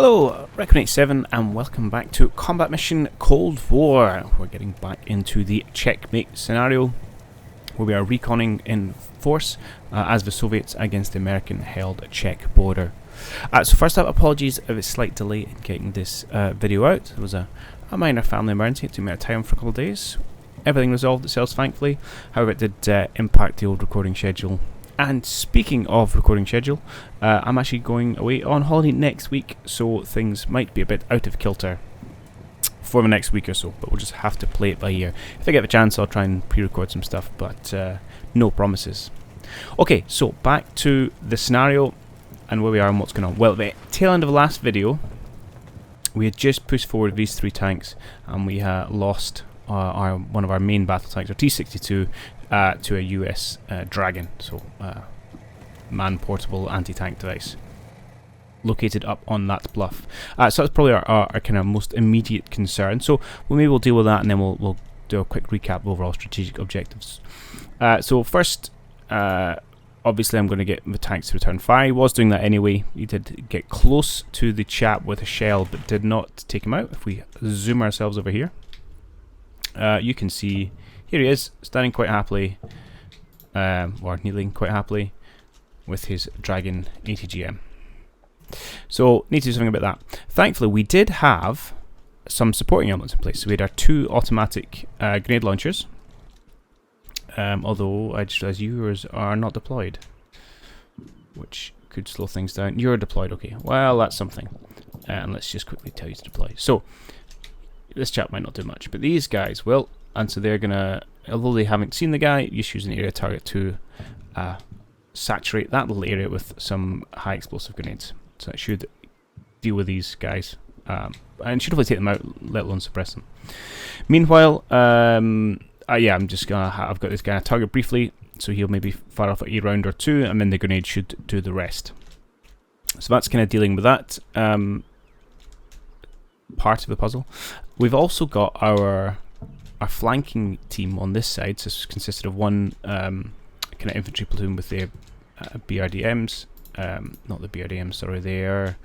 Hello, recon 87 and welcome back to Combat Mission Cold War. We're getting back into the Czechmate scenario where we are reconning in force as the Soviets against the American-held Czech border. So first up, apologies of a slight delay in getting this video out. It was a minor family emergency. It took me out of town for a couple of days. Everything resolved itself thankfully, however it did impact the old recording schedule. And speaking of recording schedule, I'm actually going away on holiday next week, so things might be a bit out of kilter for the next week or so, but we'll just have to play it by ear. If I get the chance, I'll try and pre-record some stuff, but no promises. Okay, so back to the scenario and where we are and what's going on. Well, the tail end of the last video, we had just pushed forward these three tanks, and we lost one of our main battle tanks, our T-62, to a US Dragon, so man-portable anti-tank device, located up on that bluff. So that's probably our kind of most immediate concern. So maybe we'll deal with that, and then we'll do a quick recap of overall strategic objectives. So first, obviously I'm going to get the tanks to return fire. He was doing that anyway. He did get close to the chap with a shell, but did not take him out. If we zoom ourselves over here, you can see here he is, standing quite happily, or kneeling quite happily, with his Dragon ATGM. So, need to do something about that. Thankfully, we did have some supporting elements in place. So we had our two automatic grenade launchers, although I just realised yours are not deployed, which could slow things down. You're deployed, okay. Well, that's something. And let's just quickly tell you to deploy. So, this chap might not do much, but these guys will. And so they're gonna, although they haven't seen the guy, just use an area target to saturate that little area with some high explosive grenades. So it should deal with these guys, and should hopefully take them out, let alone suppress them. Meanwhile, yeah, I'm just gonna. I've got this guy on target briefly, so he'll maybe fire off a round or two, and then the grenade should do the rest. So that's kind of dealing with that part of the puzzle. We've also got our flanking team on this side. So this consisted of one kind of infantry platoon with their BRDMs, not the BRDMs, sorry, they're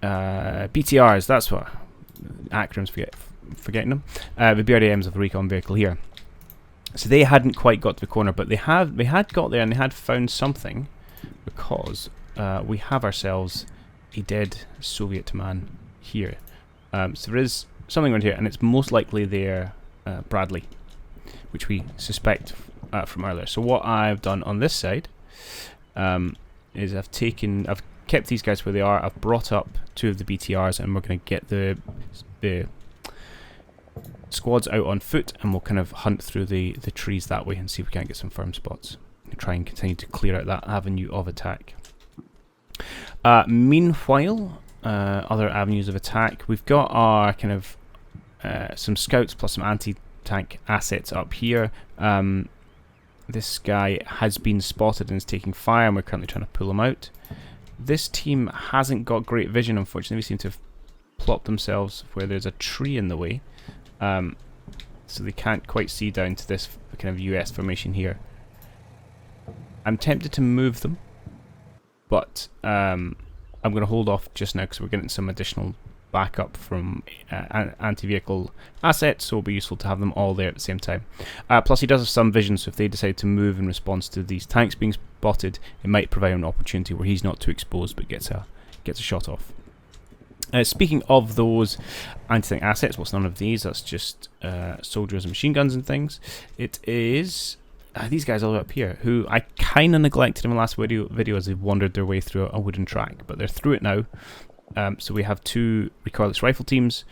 BTRs, that's what, acronyms, forgetting them, the BRDMs of the recon vehicle here. So they hadn't quite got to the corner, but they had got there, and they had found something, because we have ourselves a dead Soviet man here. So there is something around here, and it's most likely their Bradley, which we suspect from earlier. So what I've done on this side is I've kept these guys where they are. I've brought up two of the BTRs, and we're going to get the squads out on foot, and we'll kind of hunt through the trees that way and see if we can't get some firm spots and try and continue to clear out that avenue of attack. Meanwhile, other avenues of attack, we've got our kind of some scouts plus some anti-tank assets up here. This guy has been spotted and is taking fire, and we're currently trying to pull him out. This team hasn't got great vision, unfortunately. We seem to have plopped themselves where there's a tree in the way, so they can't quite see down to this kind of US formation here. I'm tempted to move them, but I'm going to hold off just now because we're getting some additional backup from anti-vehicle assets, so it'll be useful to have them all there at the same time. Plus he does have some vision, so if they decide to move in response to these tanks being spotted, it might provide an opportunity where he's not too exposed but gets a shot off. Speaking of those anti-tank assets, what's none of these? That's just soldiers and machine guns and things. It is these guys all up here, who I kind of neglected in the last video as they've wandered their way through a wooden track, but they're through it now. So we have two recoilless rifle teams,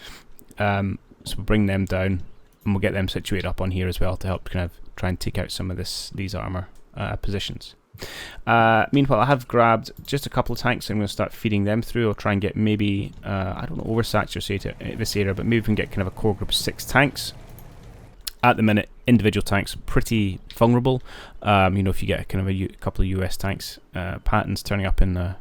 so we'll bring them down, and we'll get them situated up on here as well to help kind of try and take out some of these armour positions. Meanwhile, I have grabbed just a couple of tanks, so I'm going to start feeding them through. I'll try and get maybe, I don't know, oversaturate this area, but maybe we can get kind of a core group of 6 tanks. At the minute, individual tanks are pretty vulnerable. You know, if you get kind of a couple of US tanks, patterns turning up in the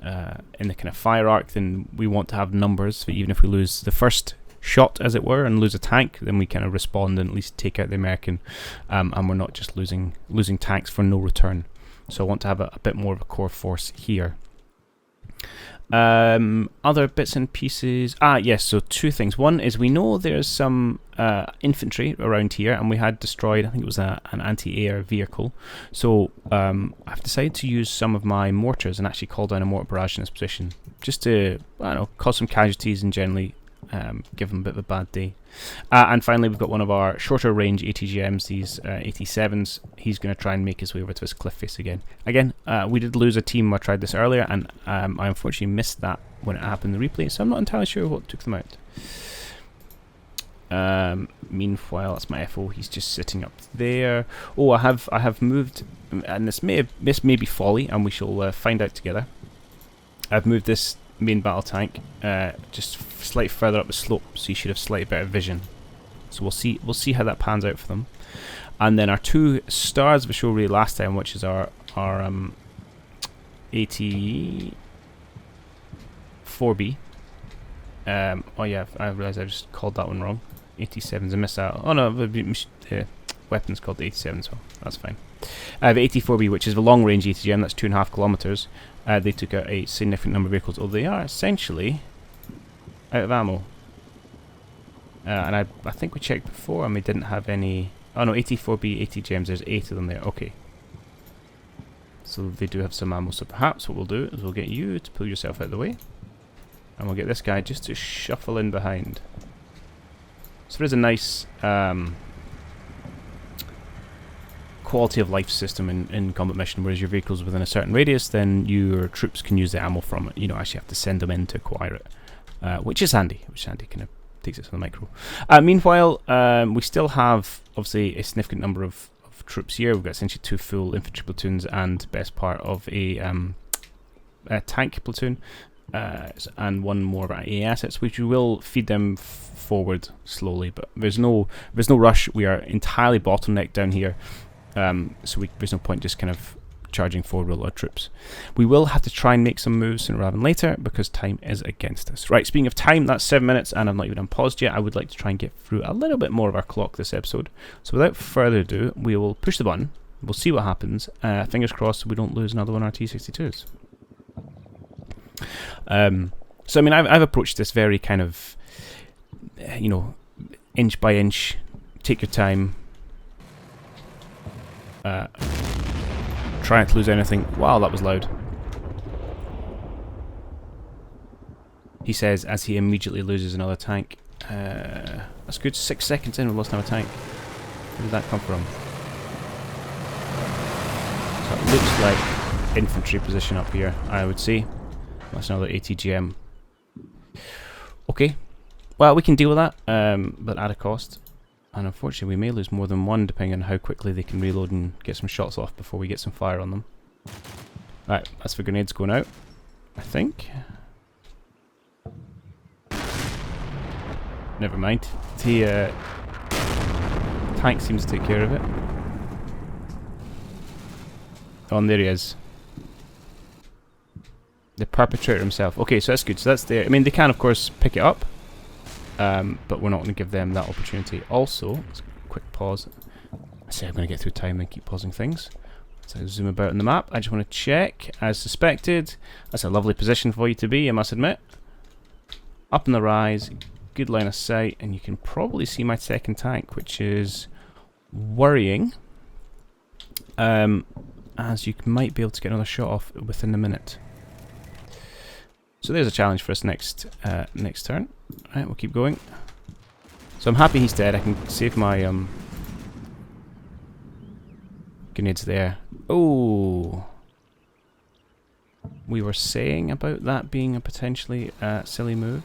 kind of fire arc, then we want to have numbers, so even if we lose the first shot, as it were, and lose a tank, then we kind of respond and at least take out the American, and we're not just losing tanks for no return. So I want to have a bit more of a core force here. Other bits and pieces. Yes, so two things. One is we know there's some infantry around here, and we had destroyed, I think it was an anti-air vehicle. So I've decided to use some of my mortars and actually call down a mortar barrage in this position, just to, I don't know, cause some casualties and generally give them a bit of a bad day. And finally, we've got one of our shorter range ATGMs, these 87s. He's going to try and make his way over to this cliff face again. Again, we did lose a team. I tried this earlier, and I unfortunately missed that when it happened in the replay, so I'm not entirely sure what took them out. Meanwhile, that's my FO. He's just sitting up there. Oh, I have moved, and this may be folly, and we shall find out together. I've moved this main battle tank just slightly further up the slope, so you should have slightly better vision. So we'll see how that pans out for them. And then our two stars of the show really last time, which is our 84B. Oh yeah, I realised I just called that one wrong. 87's a missile. Oh no, the weapon's called the 87, so that's fine. The 84B, which is the long range ATGM, that's 2.5 kilometers. They took out a significant number of vehicles, although they are essentially out of ammo. And I think we checked before and we didn't have any... Oh no, 84B ATGMs, there's 8 of them there, okay. So they do have some ammo, so perhaps what we'll do is we'll get you to pull yourself out of the way. And we'll get this guy just to shuffle in behind. So there's a nice quality of life system in combat mission, whereas your vehicle's within a certain radius, then your troops can use the ammo from it. You don't actually have to send them in to acquire it, which is handy. Kind of takes it to the micro. Meanwhile, we still have obviously a significant number of troops here. We've got essentially 2 full infantry platoons and best part of a tank platoon, and 1 more of our AA assets, which we will feed them forward slowly. But there's no rush. We are entirely bottlenecked down here. So there's no point just kind of charging forward with a lot of troops. We will have to try and make some moves sooner rather than later because time is against us. Right, speaking of time, that's 7 minutes and I'm not even unpaused yet. I would like to try and get through a little bit more of our clock this episode. So without further ado, we will push the button. We'll see what happens. Fingers crossed we don't lose another one of our T-62s. So I mean, I've approached this very kind of, you know, inch by inch, take your time. Try not to lose anything. Wow, that was loud. He says as he immediately loses another tank. That's good. 6 seconds in, we lost another tank. Where did that come from? So it looks like infantry position up here, I would say. That's another ATGM. Okay. Well, we can deal with that, but at a cost. And unfortunately we may lose more than one depending on how quickly they can reload and get some shots off before we get some fire on them. Right, that's the grenades going out, I think. Never mind. The tank seems to take care of it. Oh, and there he is. The perpetrator himself. Okay, so that's good. So that's there. I mean, they can of course pick it up. But we're not going to give them that opportunity. Also, let's quick pause. I say I'm going to get through time and keep pausing things. So I zoom about on the map. I just want to check, as suspected. That's a lovely position for you to be, I must admit. Up in the rise, good line of sight, and you can probably see my second tank, which is worrying. As you might be able to get another shot off within a minute. So there's a challenge for us next turn. Right, we'll keep going. So I'm happy he's dead. I can save my grenades there. Oh, we were saying about that being a potentially silly move.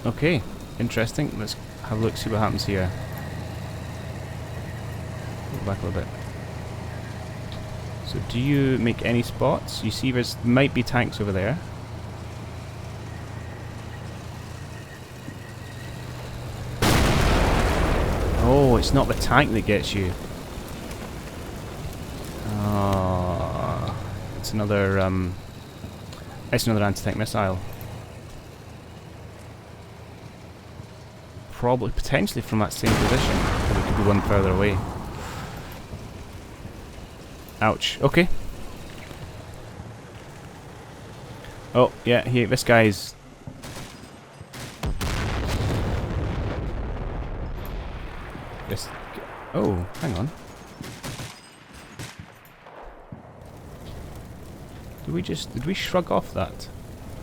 Okay, interesting. Let's have a look, see what happens here. Go back a little bit. So do you make any spots? You see there might be tanks over there. Oh, it's not the tank that gets you. Oh, it's another anti-tank missile. Probably, potentially from that same position, but it could be one further away. Ouch. Okay. Oh, yeah, this guy's... This... Oh, hang on. Did we shrug off that?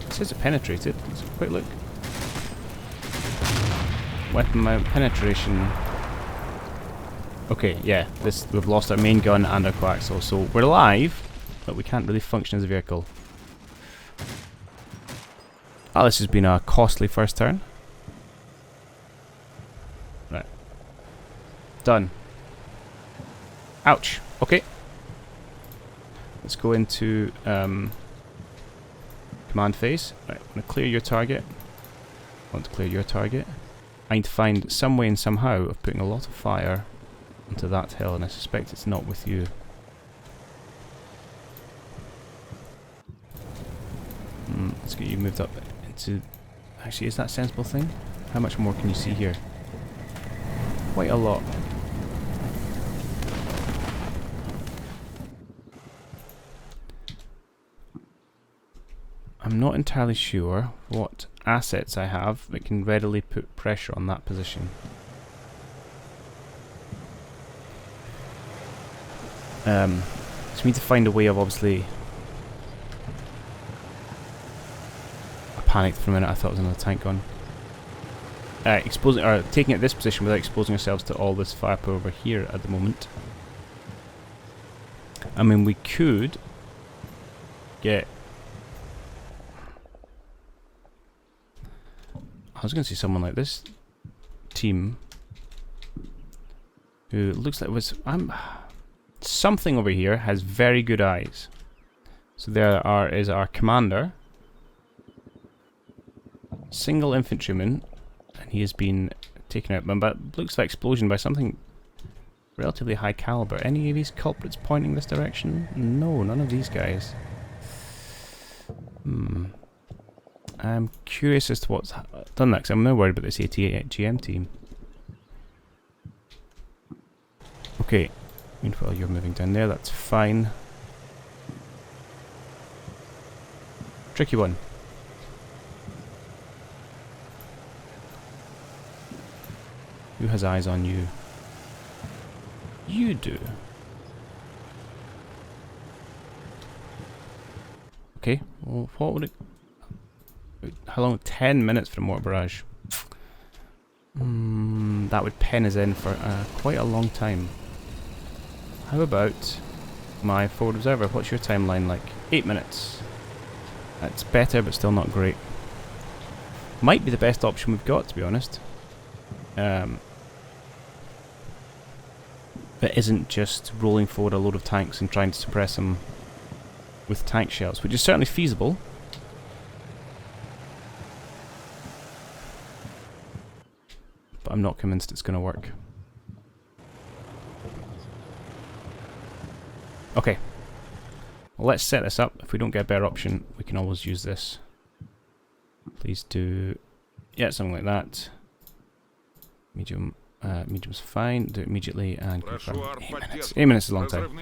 It says it penetrated. Let's have a quick look. Weapon mount penetration. Okay, yeah, we've lost our main gun and our coaxial, so we're alive, but we can't really function as a vehicle. Oh, this has been a costly first turn. Right. Done. Ouch. Okay. Let's go into command phase. Right, I'm going to clear your target. I want to clear your target. I need to find some way and somehow of putting a lot of fire onto that hill, and I suspect it's not with you. Let's get you moved up into... Actually, is that a sensible thing? How much more can you see here? Quite a lot. I'm not entirely sure what assets I have that can readily put pressure on that position. So we need to find a way of obviously... I panicked for a minute, I thought it was another tank gun. Exposing, or taking it this position without exposing ourselves to all this firepower over here at the moment. I mean, we could get... I was going to say someone like this team who looks like was something over here has very good eyes. So there is our commander, single infantryman, and he has been taken out. But looks like explosion by something relatively high caliber. Any of these culprits pointing this direction? No, none of these guys. I'm curious as to what's done that, because I'm now worried about this ATGM team. Okay, meanwhile you're moving down there, that's fine. Tricky one. Who has eyes on you? You do. Okay, well, what would it... How long? 10 minutes for a mortar barrage. That would pen us in for quite a long time. How about my forward observer? What's your timeline like? 8 minutes. That's better, but still not great. Might be the best option we've got, to be honest. That isn't just rolling forward a load of tanks and trying to suppress them with tank shells, which is certainly feasible. But I'm not convinced it's going to work. Okay. Well, let's set this up. If we don't get a better option, we can always use this. Please do... Yeah, something like that. Medium. Medium's fine. Do it immediately and confirm. 8 minutes. 8 minutes is a long time.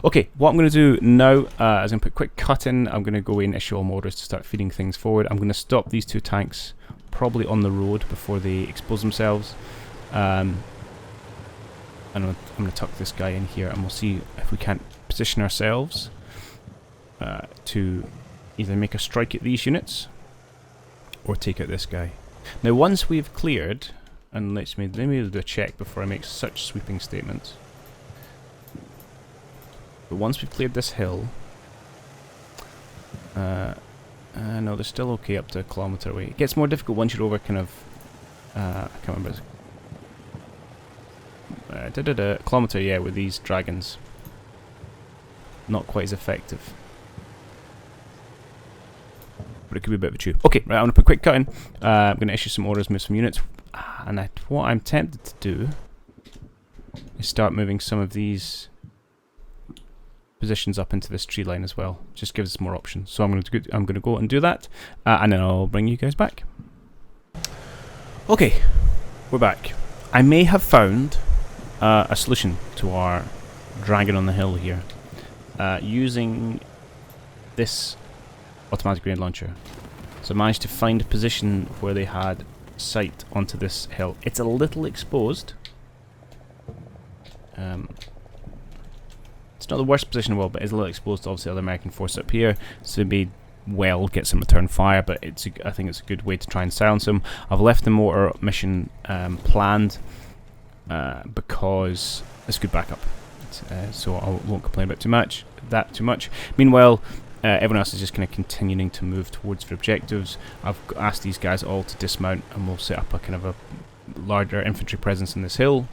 Okay, what I'm going to do now is I'm going to put a quick cut in. I'm going to go in and issue all orders to start feeding things forward. I'm going to stop these two tanks probably on the road before they expose themselves. And I'm going to tuck this guy in here, and we'll see if we can't position ourselves to either make a strike at these units or take out this guy. Now, once we've cleared, and let me do a check before I make such sweeping statements. But once we've cleared this hill, no, they're still okay up to a kilometre away. It gets more difficult once you're over kind of, I can't remember. Kilometre, yeah, with these dragons. Not quite as effective. But it could be a bit of a chew. Okay, right, I'm going to put a quick cut in. I'm going to issue some orders, move some units. And what I'm tempted to do is start moving some of these positions up into this tree line as well. Just gives us more options. So I'm going to go and do that, and then I'll bring you guys back. Okay, we're back. I may have found a solution to our dragon on the hill here, using this automatic grenade launcher. So I managed to find a position where they had sight onto this hill. It's a little exposed. It's not the worst position in the world, but it's a little exposed to obviously other American forces up here, so they may well get some return fire, but I think it's a good way to try and silence them. I've left the mortar mission planned because it's good backup, so I won't complain about that too much. Meanwhile, everyone else is just kind of continuing to move towards their objectives. I've asked these guys all to dismount, and we'll set up a kind of a larger infantry presence in this hill,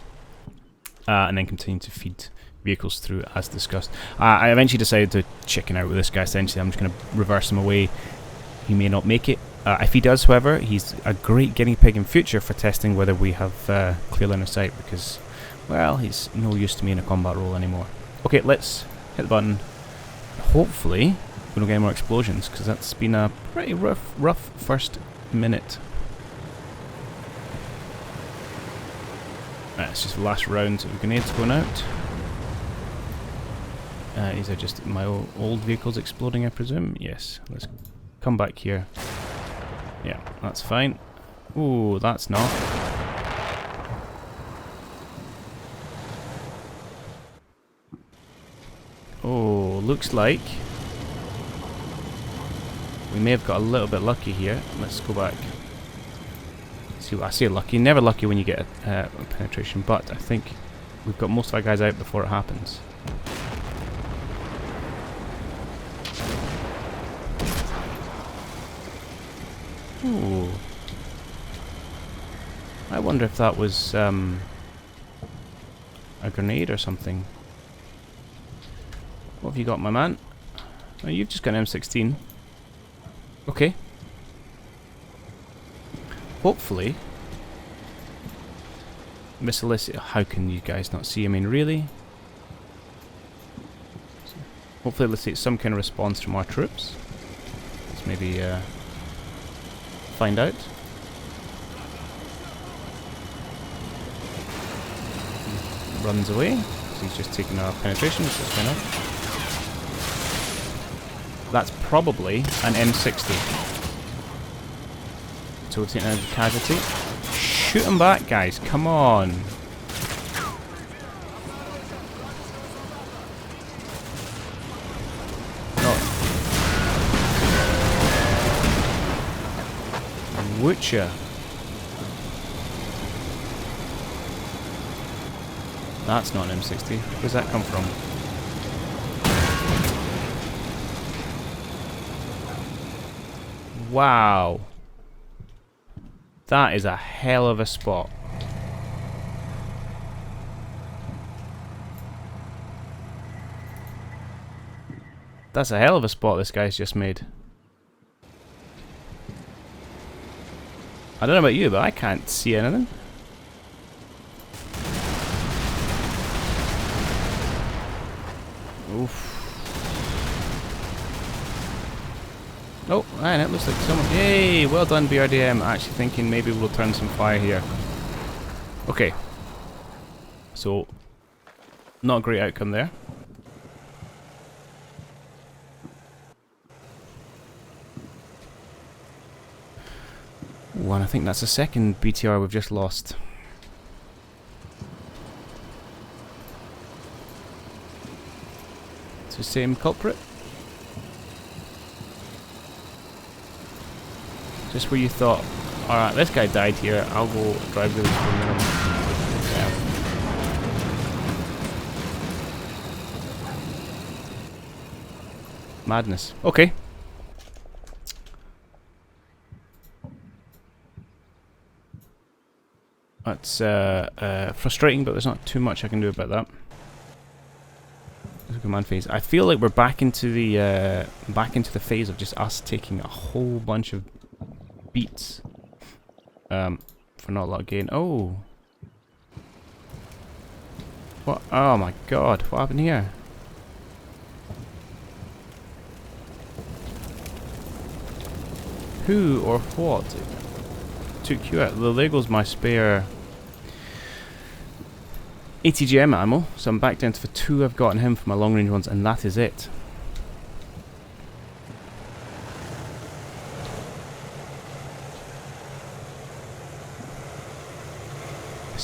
and then continue to feed vehicles through as discussed. I eventually decided to chicken out with this guy. Essentially, I'm just going to reverse him away. He may not make it. If he does, however, he's a great guinea pig in future for testing whether we have clear line of sight, because, well, he's no use to me in a combat role anymore. Okay, let's hit the button. Hopefully we don't get any more explosions, because that's been a pretty rough first minute. It's just the last round of grenades going out. These are just my old vehicles exploding, I presume. Yes, let's come back here. Yeah, that's fine. Ooh, that's not. Oh, looks like we may have got a little bit lucky here. Let's go back. See what I say, lucky. Never lucky when you get a penetration, but I think we've got most of our guys out before it happens. Ooh. I wonder if that was a grenade or something. What have you got, my man? Oh, you've just got an M16. Okay. Hopefully, Miscellaneous. How can you guys not see? I mean, really? So hopefully, let's see some kind of response from our troops. Let's maybe find out. He runs away. So he's just taking our penetration, which is fair enough. That's probably an M60. So we're taking a casualty. Shoot him back, guys. Come on. No. Witcher. That's not an M60. Where's that come from? Wow. That is a hell of a spot. That's a hell of a spot this guy's just made. I don't know about you, but I can't see anything. Oof. Oh, and it looks like someone... Yay! Well done, BRDM. Actually thinking maybe we'll turn some fire here. Okay. So, not a great outcome there. Ooh, and I think that's the second BTR we've just lost. It's the same culprit. Just where you thought, alright, this guy died here, I'll go drive the yeah. Madness. Okay. That's frustrating, but there's not too much I can do about that. Command phase. I feel like we're back into the phase of just us taking a whole bunch of beats for not a lot of gain. Oh, what? Oh my God! What happened here? Who or what took you out? Well, there goes my spare ATGM ammo, so I'm back down to the 2 I've gotten him for my long range ones, and that is it.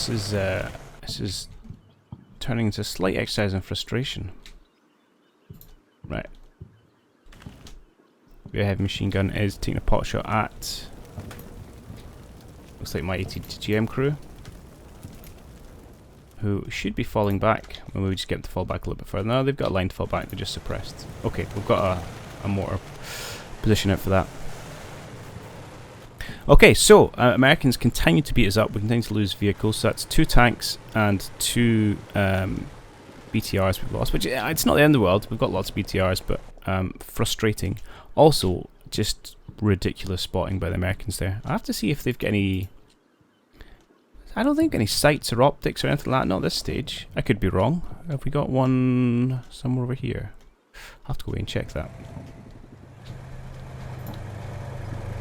This is turning into a slight exercise in frustration. Right. The heavy machine gun is taking a pot shot at, looks like my ATGM crew, who should be falling back. Well, we just get them to fall back a little bit further. No, they've got a line to fall back, they're just suppressed. Okay, we've got a mortar position out for that. Okay, so Americans continue to beat us up. We continue to lose vehicles. So that's 2 tanks and 2 BTRs we've lost, which it's not the end of the world. We've got lots of BTRs, but frustrating. Also, just ridiculous spotting by the Americans there. I have to see if they've got any... I don't think any sights or optics or anything like that, not at this stage. I could be wrong. Have we got one somewhere over here? I'll have to go away and check that.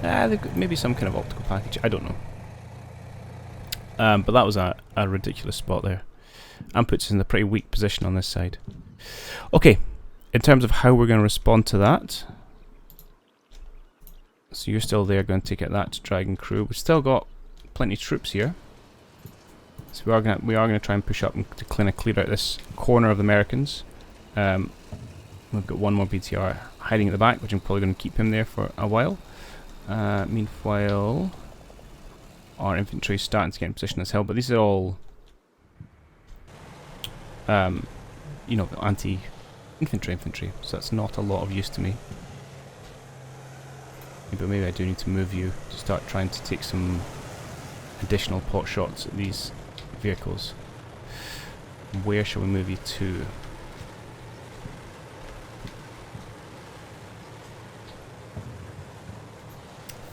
They've got maybe some kind of optical package, I don't know. But that was a ridiculous spot there. And puts us in a pretty weak position on this side. Okay, in terms of how we're going to respond to that. So you're still there, going to take out that Dragon crew. We've still got plenty of troops here. So we are going to try and push up and to kind of clear out this corner of the Americans. We've got one more BTR hiding at the back, which I'm probably going to keep him there for a while. Meanwhile, our infantry is starting to get in position as hell, but these are all, you know, anti-infantry, so that's not a lot of use to me. But maybe I do need to move you to start trying to take some additional pot shots at these vehicles. Where shall we move you to?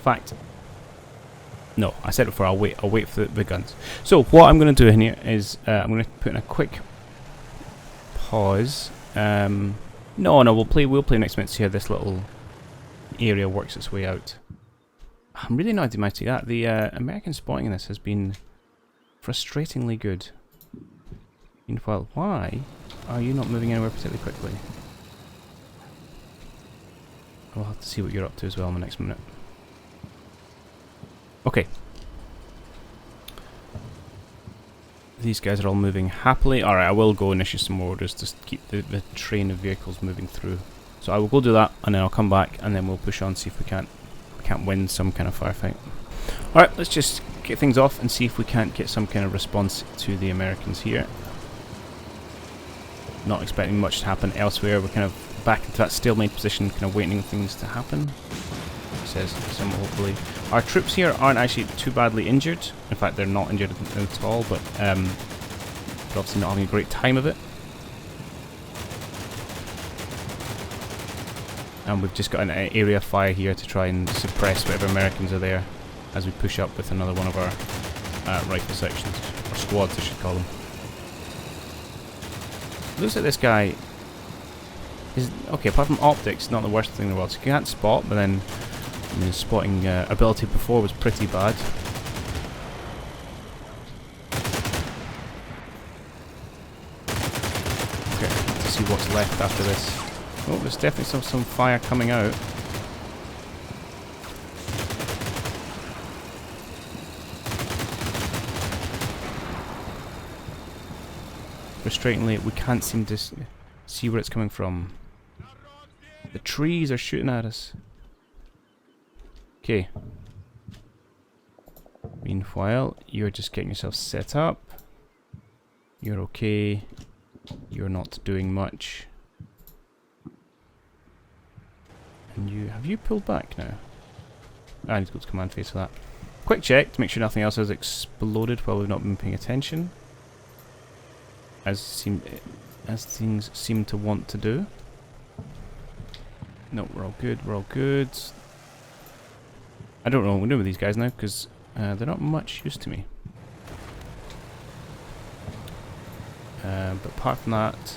Fact. No, I said it before. I'll wait for the guns. So what I'm going to do in here is I'm going to put in a quick pause. No, we'll play next minute to see how this little area works its way out. I'm really not to see that. The American spotting in this has been frustratingly good. Meanwhile, why are you not moving anywhere particularly quickly? I'll have to see what you're up to as well in the next minute. Okay. These guys are all moving happily. Alright, I will go and issue some more orders to keep the train of vehicles moving through. So I will go do that, and then I'll come back, and then we'll push on, see if we can't win some kind of firefight. Alright, let's just get things off and see if we can't get some kind of response to the Americans here. Not expecting much to happen elsewhere. We're kind of back into that stalemate position, kind of waiting for things to happen. Says some, hopefully. Our troops here aren't actually too badly injured. In fact, they're not injured at all, but they're obviously not having a great time of it. And we've just got an area of fire here to try and suppress whatever Americans are there as we push up with another one of our rifle sections, or squads I should call them. Looks like this guy is, okay, apart from optics, not the worst thing in the world. So he can't spot, but then his spotting ability before was pretty bad. Okay, to see what's left after this. Oh, there's definitely some fire coming out. Frustratingly, we can't seem to see where it's coming from. The trees are shooting at us. Okay. Meanwhile, you're just getting yourself set up. You're okay. You're not doing much. And have you pulled back now? I need to go to command phase for that. Quick check to make sure nothing else has exploded while we've not been paying attention. As things seem to want to do. No, we're all good, we're all good. I don't know what we're doing with these guys now, because they're not much use to me. But apart from that,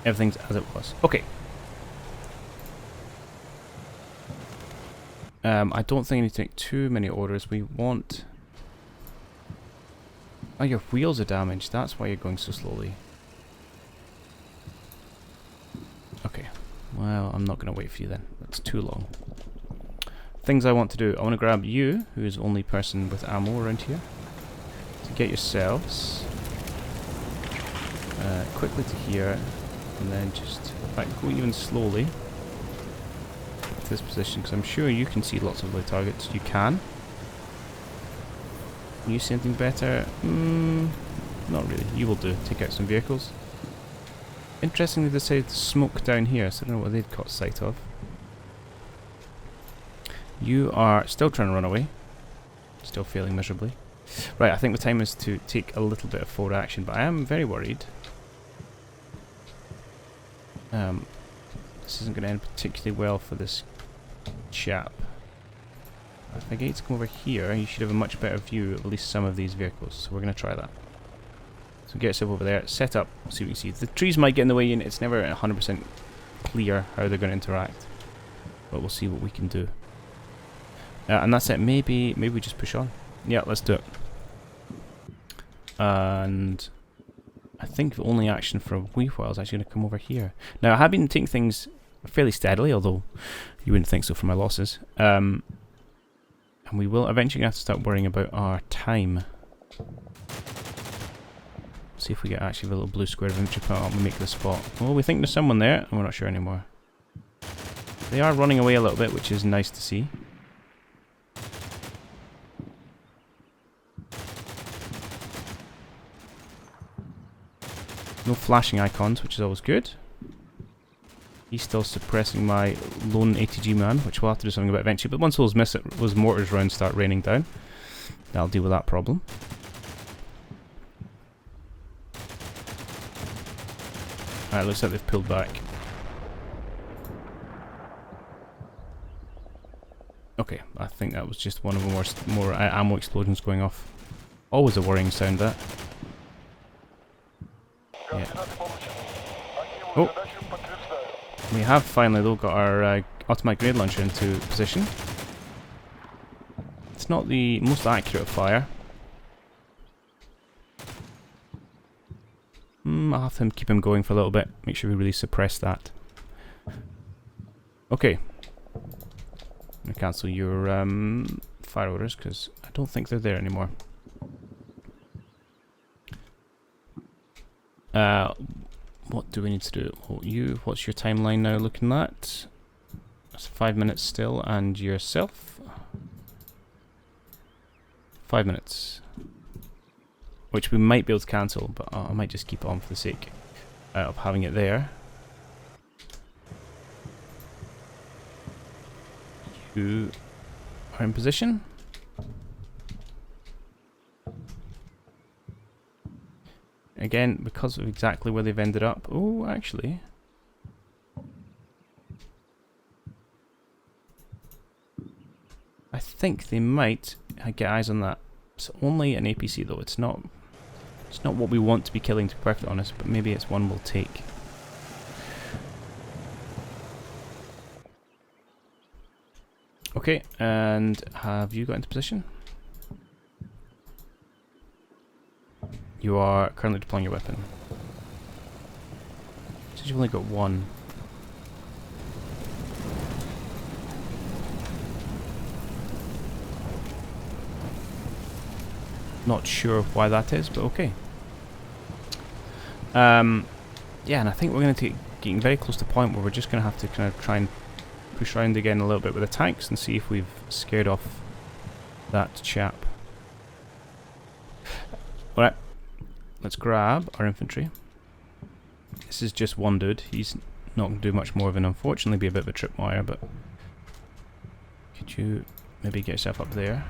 everything's as it was. Okay. I don't think I need to take too many orders. We want... Oh, your wheels are damaged. That's why you're going so slowly. Okay. Well, I'm not going to wait for you then. That's too long. Things I want to do. I want to grab you, who is the only person with ammo around here. get yourselves quickly to here, and then just, in fact, go even slowly to this position, because I'm sure you can see lots of other targets. You can. Can you see anything better? Not really. You will do. Take out some vehicles. Interestingly, they decided to smoke down here, so I don't know what they'd caught sight of. You are still trying to run away. Still failing miserably. Right, I think the time is to take a little bit of forward action, but I am very worried. This isn't going to end particularly well for this chap. If I get you to come over here, you should have a much better view of at least some of these vehicles, so we're going to try that. So get yourself over there, set up, see what you can see. The trees might get in the way, and it's never 100% clear how they're going to interact, but we'll see what we can do. And that's it. Maybe we just push on. Yeah, let's do it. And I think the only action for a wee while is actually going to come over here. Now, I have been taking things fairly steadily, although you wouldn't think so from my losses. And we will eventually have to start worrying about our time. See if we get actually the little blue square of infantry put up and make the spot. Well, we think there's someone there, and we're not sure anymore. They are running away a little bit, which is nice to see. No flashing icons, which is always good. He's still suppressing my lone ATG man, which we'll have to do something about eventually. But once those mortars rounds start raining down, that'll deal with that problem. Alright, looks like they've pulled back. Okay, I think that was just one of the more ammo explosions going off. Always a worrying sound, that. Yeah. Oh! We have finally, though, got our automatic grenade launcher into position. It's not the most accurate fire. I'll have to keep him going for a little bit. Make sure we really suppress that. Okay. I'm going to cancel your fire orders, because I don't think they're there anymore. What do we need to do? Oh, what's your timeline now looking at? That's 5 minutes still, and yourself? 5 minutes. Which we might be able to cancel, but I might just keep it on for the sake of having it there. You are in position. Again, because of exactly where they've ended up. Oh, actually. I think they might get eyes on that. It's only an APC though. It's not what we want to be killing, to be perfectly honest, but maybe it's one we'll take. Okay, and have you got into position? You are currently deploying your weapon. So you've only got one. Not sure why that is, but okay. Yeah, and I think we're going to getting very close to the point where we're just going to have to kind of try and push around again a little bit with the tanks and see if we've scared off that chap. Alright. Let's grab our infantry. This is just one dude. He's not going to do much more than unfortunately be a bit of a tripwire, but could you maybe get yourself up there?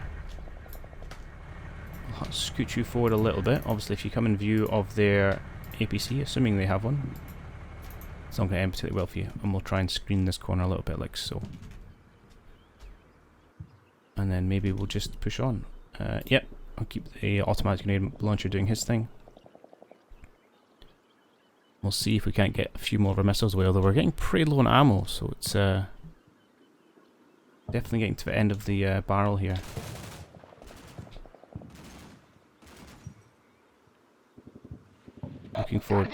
I'll scoot you forward a little bit. Obviously, if you come in view of their APC, assuming they have one, it's not going to end particularly well for you. And we'll try and screen this corner a little bit like so. And then maybe we'll just push on. Yep, I'll keep the automatic grenade launcher doing his thing. We'll see if we can't get a few more of our missiles away, although we're getting pretty low on ammo, so it's definitely getting to the end of the barrel here. Looking forward.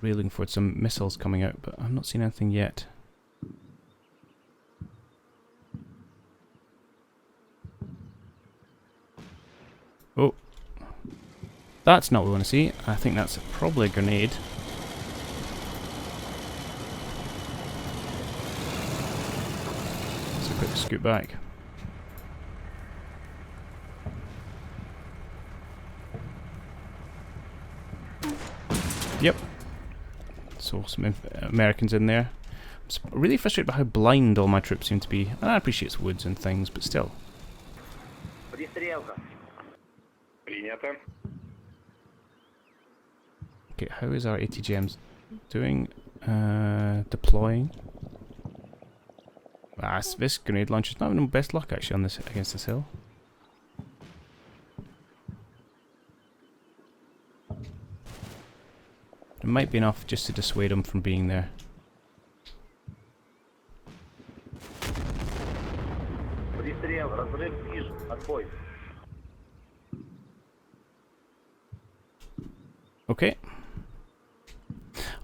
Really looking forward to some missiles coming out, but I'm not seeing anything yet. That's not what we want to see. I think that's probably a grenade. Let's a quick scoot back. Yep. So some Americans in there. I'm really frustrated by how blind all my troops seem to be. And I appreciate it's woods and things, but still. Okay, how is our ATGMs doing? Deploying. Ah, this grenade launcher's not having the best luck actually on this against this hill. It might be enough just to dissuade them from being there. Okay.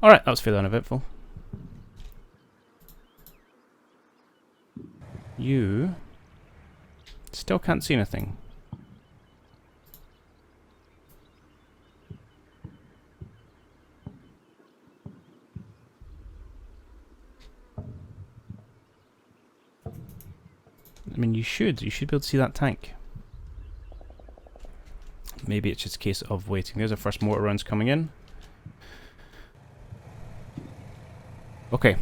Alright, that was fairly uneventful. You still can't see anything. I mean, you should be able to see that tank. Maybe it's just a case of waiting. There's our first mortar rounds coming in. Okay.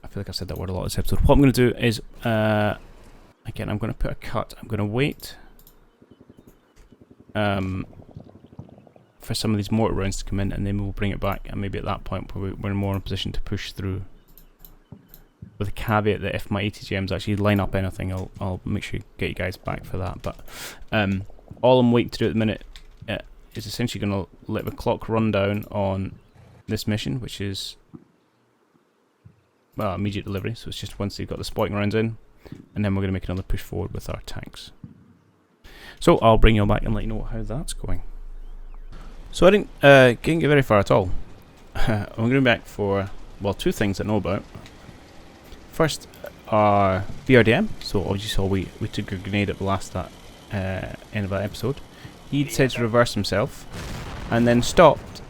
I feel like I've said that word a lot this episode. What I'm going to do is, again, I'm going to put a cut. I'm going to wait for some of these mortar rounds to come in, and then we'll bring it back. And maybe at that point we're more in a position to push through. With a caveat that if my ATGMs actually line up anything, I'll make sure to get you guys back for that. But all I'm waiting to do at the minute is essentially going to let the clock run down on this mission, which is, well, immediate delivery. So it's just once they've got the spotting rounds in, and then we're going to make another push forward with our tanks. So I'll bring you all back and let you know how that's going. So I didn't get very far at all. I'm going back for, well, two things I know about. First, our BRDM. So obviously, saw we took a grenade at the last end of that episode. He decided to reverse himself, and then stopped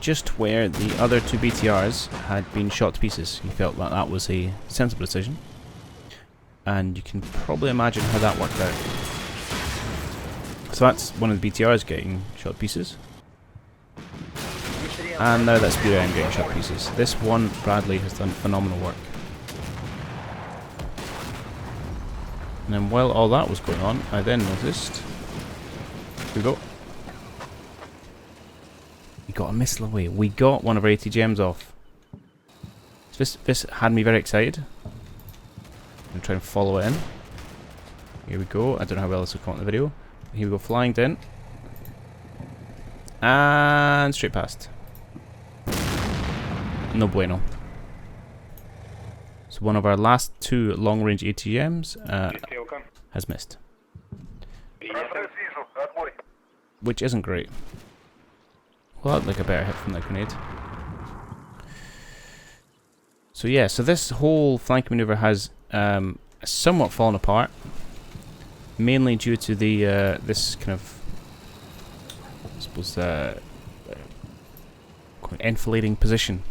just where the other two BTRs had been shot to pieces. He felt that that was a sensible decision, and you can probably imagine how that worked out. So that's one of the BTRs getting shot to pieces, and now that's BRDM getting shot to pieces. This one, Bradley, has done phenomenal work. And then while all that was going on, I then noticed... Here we go. We got a missile away. We got one of our ATGMs off. So this had me very excited. I'm going to try and follow it in. Here we go. I don't know how well this will come out in the video. Here we go, flying in. And straight past. No bueno. So one of our last two long-range ATGMs has missed. Which isn't great. Well, that'd like a better hit from that grenade. So yeah, so this whole flank maneuver has somewhat fallen apart. Mainly due to the this kind of, I suppose, quite enfilading position,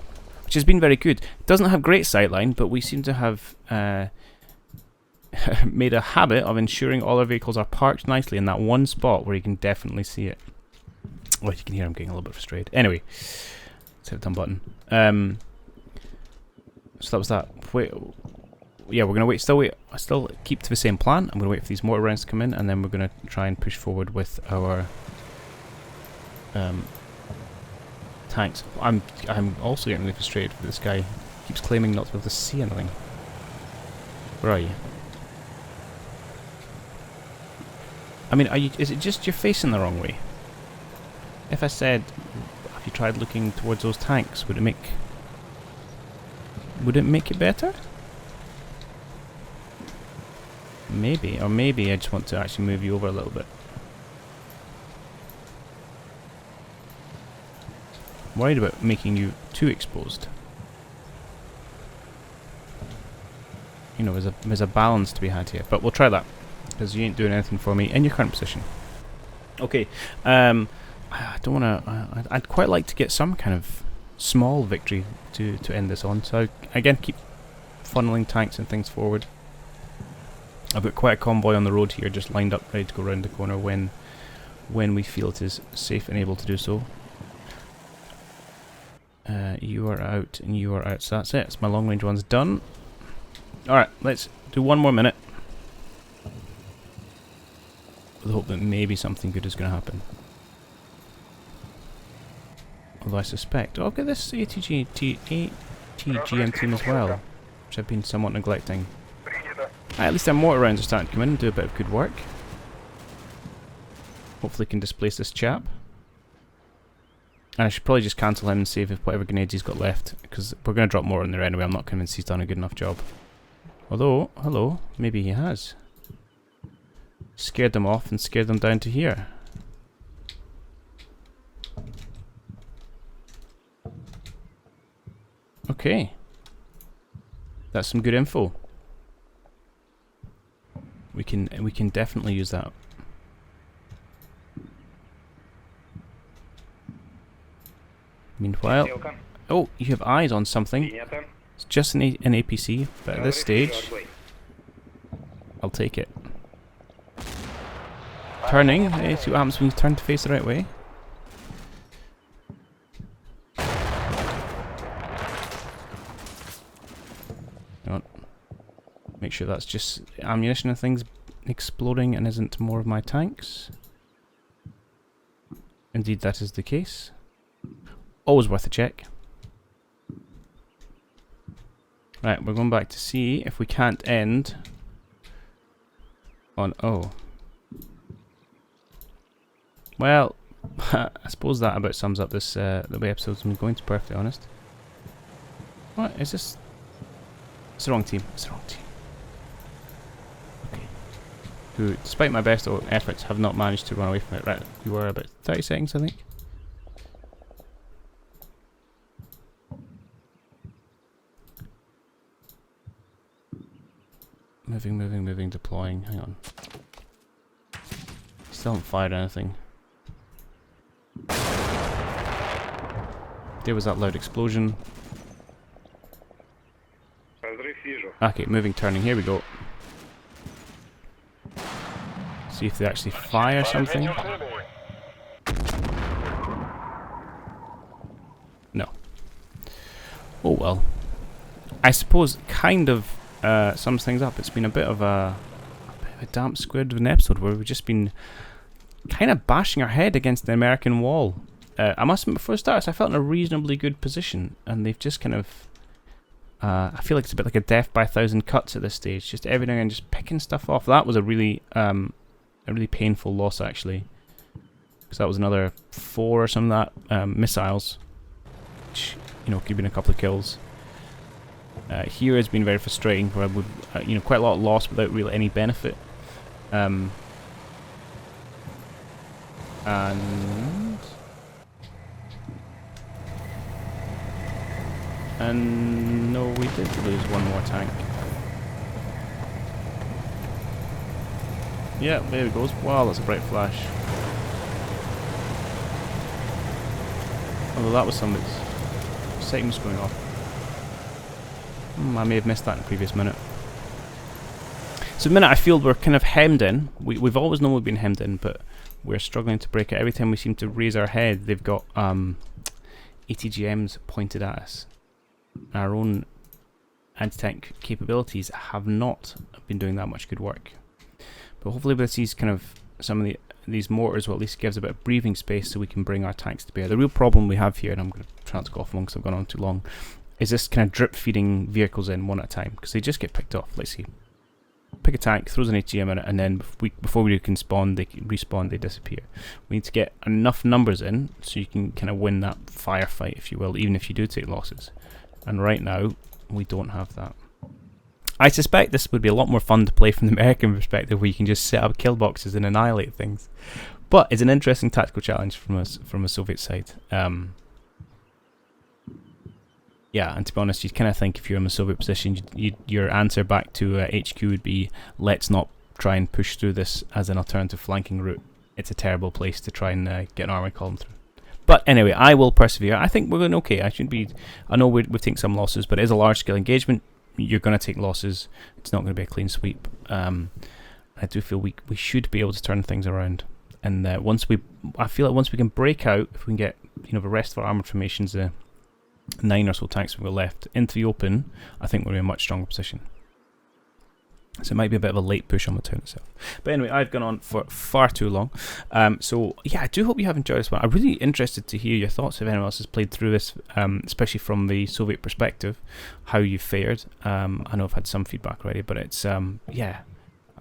which has been very good. It doesn't have great sightline, but we seem to have made a habit of ensuring all our vehicles are parked nicely in that one spot where you can definitely see it. Well, you can hear I'm getting a little bit frustrated. Anyway, let's hit the done button. So that was that. Wait, yeah, we're gonna wait. Still keep to the same plan. I'm gonna wait for these mortar rounds to come in, and then we're gonna try and push forward with our tanks. I'm also getting really frustrated with this guy. He keeps claiming not to be able to see anything. Where are you? I mean, is it just you're facing the wrong way? If I said, have you tried looking towards those tanks? Would it make it better? Maybe, or maybe I just want to actually move you over a little bit. I'm worried about making you too exposed. You know, there's a balance to be had here, but we'll try that, because you ain't doing anything for me in your current position. Okay, I don't want to. I'd quite like to get some kind of small victory to end this on. So again, keep funneling tanks and things forward. I've got quite a convoy on the road here, just lined up, ready to go around the corner when we feel it is safe and able to do so. You are out and you are out, so that's it. It's my long range one's done. Alright, let's do one more minute. With the hope that maybe something good is going to happen. Although I suspect... Oh, I've got this ATGM team as well, which I've been somewhat neglecting. At least our mortar rounds are starting to come in and do a bit of good work. Hopefully can displace this chap. And I should probably just cancel him and save whatever grenades he's got left, because we're going to drop more in there anyway. I'm not convinced he's done a good enough job. Although, hello, maybe he has. Scared them off and scared them down to here. Okay. That's some good info. We can definitely use that. Meanwhile, oh, you have eyes on something. It's just an APC, but at this stage, I'll take it. Turning, see what happens when you turn to face the right way. Make sure that's just ammunition and things exploding and isn't more of my tanks. Indeed, that is the case. Always worth a check. Right, we're going back to see if we can't end on O. Well, I suppose that about sums up this the way episode's been going, to be perfectly honest. What is this? It's the wrong team. It's the wrong team. Okay. Who, despite my best efforts, have not managed to run away from it. Right, we were about 30 seconds, I think. Moving, deploying. Hang on. Still haven't fired anything. There was that loud explosion. Okay, moving, turning. Here we go. See if they actually fire something. No. Oh well. I suppose kind of sums things up. It's been a bit of a damp squid of an episode where we've just been kind of bashing our head against the American wall. I must admit, before it starts, I felt in a reasonably good position, and they've just kind of... I feel like it's a bit like a death by 1,000 cuts at this stage. Just every now and then just picking stuff off. That was a really painful loss, actually. Because that was another 4 or some of that missiles. Which, you know, could have been a couple of kills. Here has been very frustrating, where I would, you know, quite a lot of loss without really any benefit. And no, we did lose one more tank. Yeah, there it goes. Wow, that's a bright flash. Although that was somebody's sighting's going off. I may have missed that in the previous minute. So the minute I feel we're kind of hemmed in. We've always known we've been hemmed in, but we're struggling to break it. Every time we seem to raise our head, they've got ATGMs pointed at us. Our own anti-tank capabilities have not been doing that much good work. But hopefully with these kind of some of these mortars will at least gives a bit of breathing space so we can bring our tanks to bear. The real problem we have here, and I'm going to try not to go off long because I've gone on too long, is this kind of drip feeding vehicles in one at a time, because they just get picked off. Let's see. Pick a tank, throws an ATGM in it, and then before we can spawn, they respawn, they disappear. We need to get enough numbers in so you can kind of win that firefight, if you will, even if you do take losses. And right now, we don't have that. I suspect this would be a lot more fun to play from the American perspective, where you can just set up kill boxes and annihilate things. But it's an interesting tactical challenge from a Soviet side. Yeah, and to be honest, you'd kind of think if you're in a Soviet position, your answer back to HQ would be, let's not try and push through this as an alternative flanking route. it's a terrible place to try and get an army column through. But anyway, I will persevere. I think we're going okay. I know we've taken some losses, but it is a large-scale engagement. You're going to take losses. It's not going to be a clean sweep. I do feel we should be able to turn things around. And I feel like once we can break out, if we can get the rest of our armoured formations, the 9 or so tanks we've got left, into the open, I think we're in a much stronger position. So it might be a bit of a late push on the town itself. But anyway, I've gone on for far too long. So yeah, I do hope you have enjoyed this one. I'm really interested to hear your thoughts if anyone else has played through this, especially from the Soviet perspective, how you fared. I know I've had some feedback already, but it's yeah,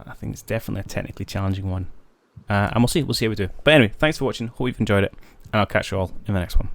I think it's definitely a technically challenging one. And we'll see how we do. But anyway, thanks for watching. Hope you've enjoyed it, and I'll catch you all in the next one.